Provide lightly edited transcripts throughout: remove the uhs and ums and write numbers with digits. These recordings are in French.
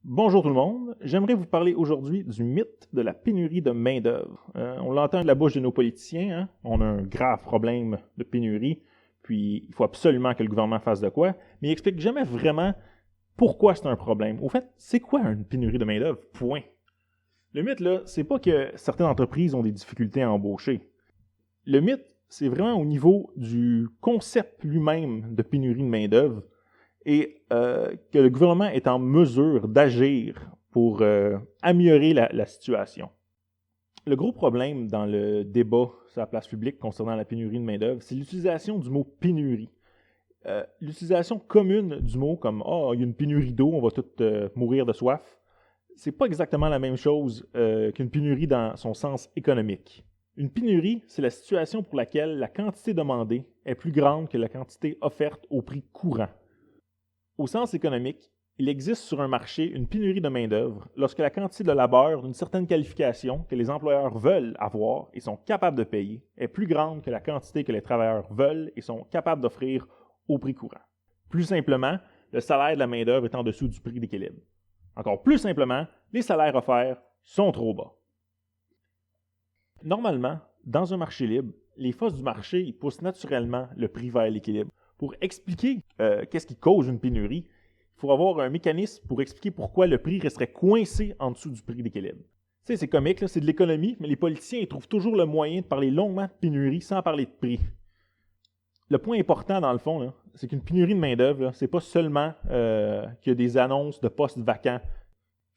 Bonjour tout le monde, j'aimerais vous parler aujourd'hui du mythe de la pénurie de main-d'œuvre. On l'entend de la bouche de nos politiciens, hein? On a un grave problème de pénurie, puis il faut absolument que le gouvernement fasse de quoi, mais il explique jamais vraiment pourquoi c'est un problème. Au fait, c'est quoi une pénurie de main-d'œuvre? Point. Le mythe, là, c'est pas que certaines entreprises ont des difficultés à embaucher. Le mythe, c'est vraiment au niveau du concept lui-même de pénurie de main-d'œuvre et que le gouvernement est en mesure d'agir pour améliorer la situation. Le gros problème dans le débat sur la place publique concernant la pénurie de main-d'œuvre, c'est l'utilisation du mot pénurie. L'utilisation commune du mot comme « il y a une pénurie d'eau, on va tous mourir de soif », c'est pas exactement la même chose qu'une pénurie dans son sens économique. Une pénurie, c'est la situation pour laquelle la quantité demandée est plus grande que la quantité offerte au prix courant. Au sens économique, il existe sur un marché une pénurie de main-d'œuvre lorsque la quantité de labeur d'une certaine qualification que les employeurs veulent avoir et sont capables de payer est plus grande que la quantité que les travailleurs veulent et sont capables d'offrir au prix courant. Plus simplement, le salaire de la main-d'œuvre est en dessous du prix d'équilibre. Encore plus simplement, les salaires offerts sont trop bas. Normalement, dans un marché libre, les forces du marché ils poussent naturellement le prix vers l'équilibre. Pour expliquer qu'est-ce qui cause une pénurie, il faut avoir un mécanisme pour expliquer pourquoi le prix resterait coincé en dessous du prix d'équilibre. Tu sais, c'est comique, là, c'est de l'économie, mais les politiciens ils trouvent toujours le moyen de parler longuement de pénurie sans parler de prix. Le point important, dans le fond, là, c'est qu'une pénurie de main-d'œuvre, c'est pas seulement qu'il y a des annonces de postes vacants.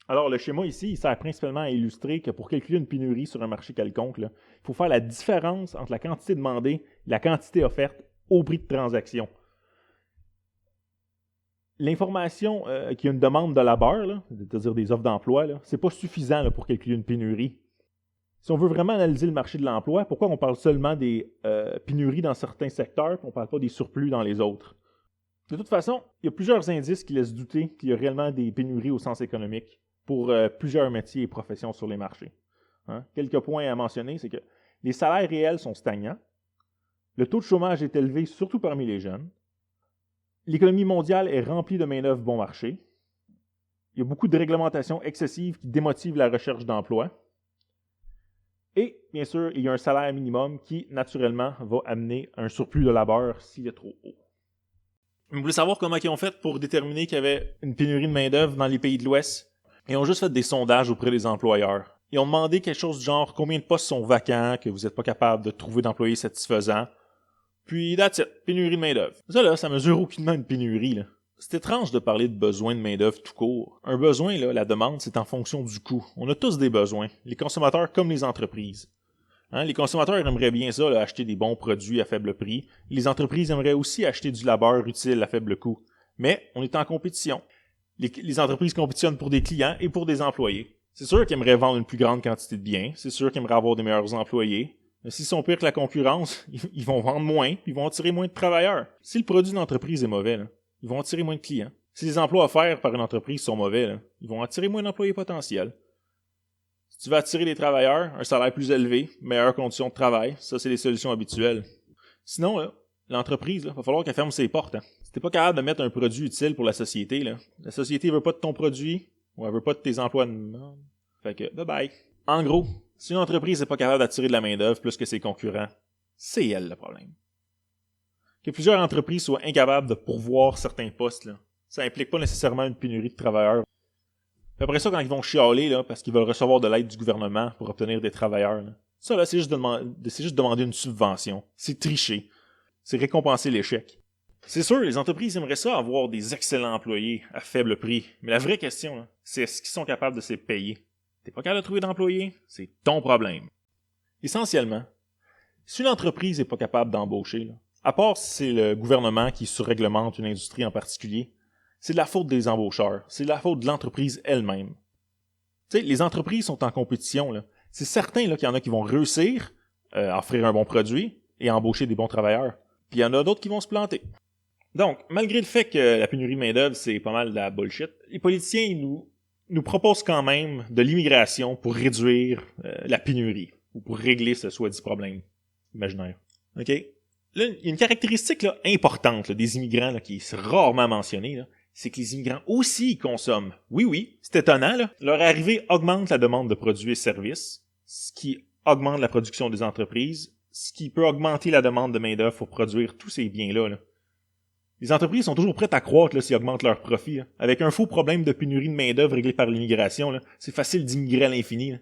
Alors, le schéma ici, il sert principalement à illustrer que pour calculer une pénurie sur un marché quelconque, il faut faire la différence entre la quantité demandée et la quantité offerte au prix de transaction. L'information qu'il y a une demande de labeur, c'est-à-dire des offres d'emploi, ce n'est pas suffisant pour calculer une pénurie. Si on veut vraiment analyser le marché de l'emploi, pourquoi on parle seulement des pénuries dans certains secteurs et on ne parle pas des surplus dans les autres? De toute façon, il y a plusieurs indices qui laissent douter qu'il y a réellement des pénuries au sens économique pour plusieurs métiers et professions sur les marchés. Hein? Quelques points à mentionner, c'est que les salaires réels sont stagnants, le taux de chômage est élevé, surtout parmi les jeunes, l'économie mondiale est remplie de main-d'œuvre bon marché, il y a beaucoup de réglementations excessives qui démotivent la recherche d'emploi, et bien sûr, il y a un salaire minimum qui, naturellement, va amener un surplus de labeur s'il est trop haut. Vous voulez savoir comment ils ont fait pour déterminer qu'il y avait une pénurie de main-d'œuvre dans les pays de l'Ouest? Ils ont juste fait des sondages auprès des employeurs. Ils ont demandé quelque chose du genre combien de postes sont vacants, que vous n'êtes pas capable de trouver d'employés satisfaisants. Puis, that's it, pénurie de main-d'œuvre. Ça mesure aucunement une pénurie, là. C'est étrange de parler de besoin de main-d'œuvre tout court. Un besoin, la demande, c'est en fonction du coût. On a tous des besoins, les consommateurs comme les entreprises. Hein, les consommateurs aimeraient bien ça, acheter des bons produits à faible prix. Les entreprises aimeraient aussi acheter du labeur utile à faible coût. Mais on est en compétition. Les entreprises compétitionnent pour des clients et pour des employés. C'est sûr qu'ils aimeraient vendre une plus grande quantité de biens. C'est sûr qu'ils aimeraient avoir des meilleurs employés. Mais s'ils sont pires que la concurrence, ils vont vendre moins puis ils vont attirer moins de travailleurs. Si le produit d'une entreprise est mauvais, ils vont attirer moins de clients. Si les emplois offerts par une entreprise sont mauvais, ils vont attirer moins d'employés potentiels. Si tu veux attirer des travailleurs, un salaire plus élevé, meilleures conditions de travail, ça c'est les solutions habituelles. Sinon, l'entreprise, va falloir qu'elle ferme ses portes. Hein. Si t'es pas capable de mettre un produit utile pour la société, la société veut pas de ton produit, ou elle veut pas de tes emplois de merde. Fait que, bye bye. En gros, si une entreprise n'est pas capable d'attirer de la main-d'œuvre plus que ses concurrents, c'est elle le problème. Que plusieurs entreprises soient incapables de pourvoir certains postes, ça implique pas nécessairement une pénurie de travailleurs. Puis après ça, quand ils vont chialer, parce qu'ils veulent recevoir de l'aide du gouvernement pour obtenir des travailleurs, ça, c'est juste demander une subvention. C'est tricher. C'est récompenser l'échec. C'est sûr, les entreprises aimeraient ça avoir des excellents employés à faible prix. Mais la vraie question, c'est est-ce qu'ils sont capables de se payer? T'es pas capable de trouver d'employés? C'est ton problème. Essentiellement, si une entreprise n'est pas capable d'embaucher, à part si c'est le gouvernement qui surréglemente une industrie en particulier, c'est de la faute des embaucheurs. C'est de la faute de l'entreprise elle-même. Tu sais, les entreprises sont en compétition. C'est certain qu'il y en a qui vont réussir à offrir un bon produit et à embaucher des bons travailleurs. Puis il y en a d'autres qui vont se planter. Donc, malgré le fait que la pénurie de main-d'œuvre, c'est pas mal de la bullshit, les politiciens nous proposent quand même de l'immigration pour réduire la pénurie ou pour régler ce soi-dit problème imaginaire. OK? Là, il y a une caractéristique importante des immigrants qui est rarement mentionnée, c'est que les immigrants aussi y consomment. Oui, c'est étonnant, là. Leur arrivée augmente la demande de produits et services, ce qui augmente la production des entreprises, ce qui peut augmenter la demande de main-d'œuvre pour produire tous ces biens-là. Là. Les entreprises sont toujours prêtes à croître là, s'ils augmentent leurs profits. Là. Avec un faux problème de pénurie de main-d'œuvre réglé par l'immigration, là, c'est facile d'immigrer à l'infini. Là.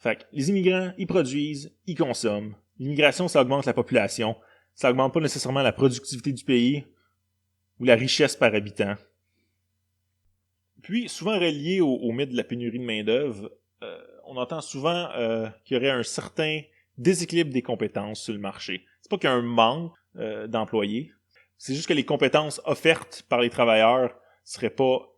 Fait que les immigrants, ils produisent, ils consomment. L'immigration, ça augmente la population. Ça augmente pas nécessairement la productivité du pays ou la richesse par habitant. Puis, souvent relié au mythe de la pénurie de main-d'œuvre, on entend souvent qu'il y aurait un certain déséquilibre des compétences sur le marché. C'est pas qu'il y a un manque d'employés, c'est juste que les compétences offertes par les travailleurs seraient pas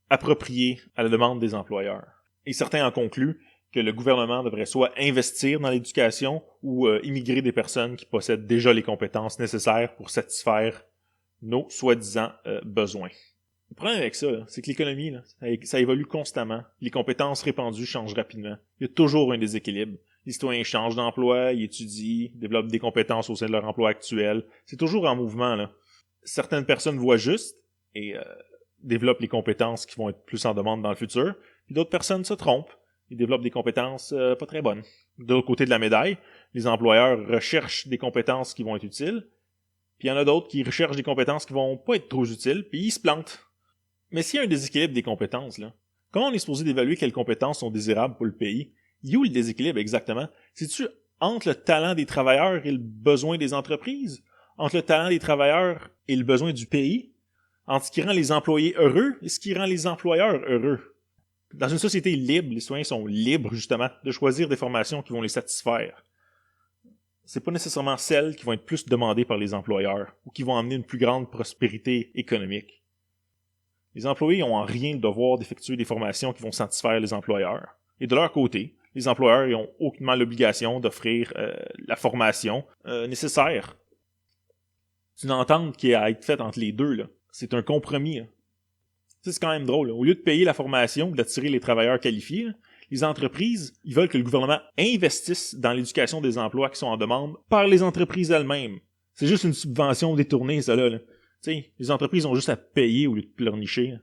appropriées à la demande des employeurs. Et certains en concluent que le gouvernement devrait soit investir dans l'éducation ou immigrer des personnes qui possèdent déjà les compétences nécessaires pour satisfaire nos soi-disant besoins. Le problème avec ça, c'est que l'économie, là, ça évolue constamment. Les compétences répandues changent rapidement. Il y a toujours un déséquilibre. Les citoyens changent d'emploi, ils étudient, développent des compétences au sein de leur emploi actuel. C'est toujours en mouvement, là. Certaines personnes voient juste et développent les compétences qui vont être plus en demande dans le futur. Puis d'autres personnes se trompent. Ils développent des compétences pas très bonnes. De l'autre côté de la médaille, les employeurs recherchent des compétences qui vont être utiles. Puis il y en a d'autres qui recherchent des compétences qui vont pas être trop utiles, puis ils se plantent. Mais s'il y a un déséquilibre des compétences, là, comment on est supposé d'évaluer quelles compétences sont désirables pour le pays? Il y a où le déséquilibre exactement? C'est-tu entre le talent des travailleurs et le besoin des entreprises? Entre le talent des travailleurs et le besoin du pays? Entre ce qui rend les employés heureux et ce qui rend les employeurs heureux? Dans une société libre, les citoyens sont libres, justement, de choisir des formations qui vont les satisfaire. C'est pas nécessairement celles qui vont être plus demandées par les employeurs ou qui vont amener une plus grande prospérité économique. Les employés ont en rien le devoir d'effectuer des formations qui vont satisfaire les employeurs. Et de leur côté, les employeurs n'ont aucunement l'obligation d'offrir la formation nécessaire. C'est une entente qui a à être faite entre les deux. Là. C'est un compromis. Là. C'est quand même drôle. Là. Au lieu de payer la formation ou d'attirer les travailleurs qualifiés, là, les entreprises, ils veulent que le gouvernement investisse dans l'éducation des emplois qui sont en demande par les entreprises elles-mêmes. C'est juste une subvention détournée, ça là. T'sais, les entreprises ont juste à payer au lieu de pleurnicher.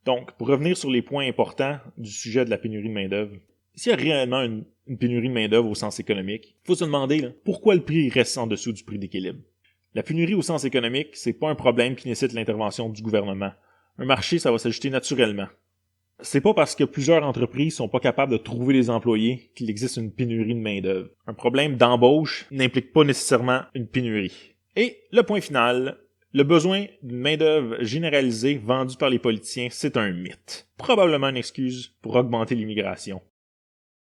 Donc, pour revenir sur les points importants du sujet de la pénurie de main-d'œuvre, s'il y a réellement une pénurie de main-d'œuvre au sens économique, il faut se demander là, pourquoi le prix reste en dessous du prix d'équilibre. La pénurie au sens économique, c'est pas un problème qui nécessite l'intervention du gouvernement. Un marché, ça va s'ajuster naturellement. C'est pas parce que plusieurs entreprises sont pas capables de trouver des employés qu'il existe une pénurie de main-d'œuvre. Un problème d'embauche n'implique pas nécessairement une pénurie. Et le point final, le besoin d'une main-d'œuvre généralisée vendue par les politiciens, c'est un mythe. Probablement une excuse pour augmenter l'immigration.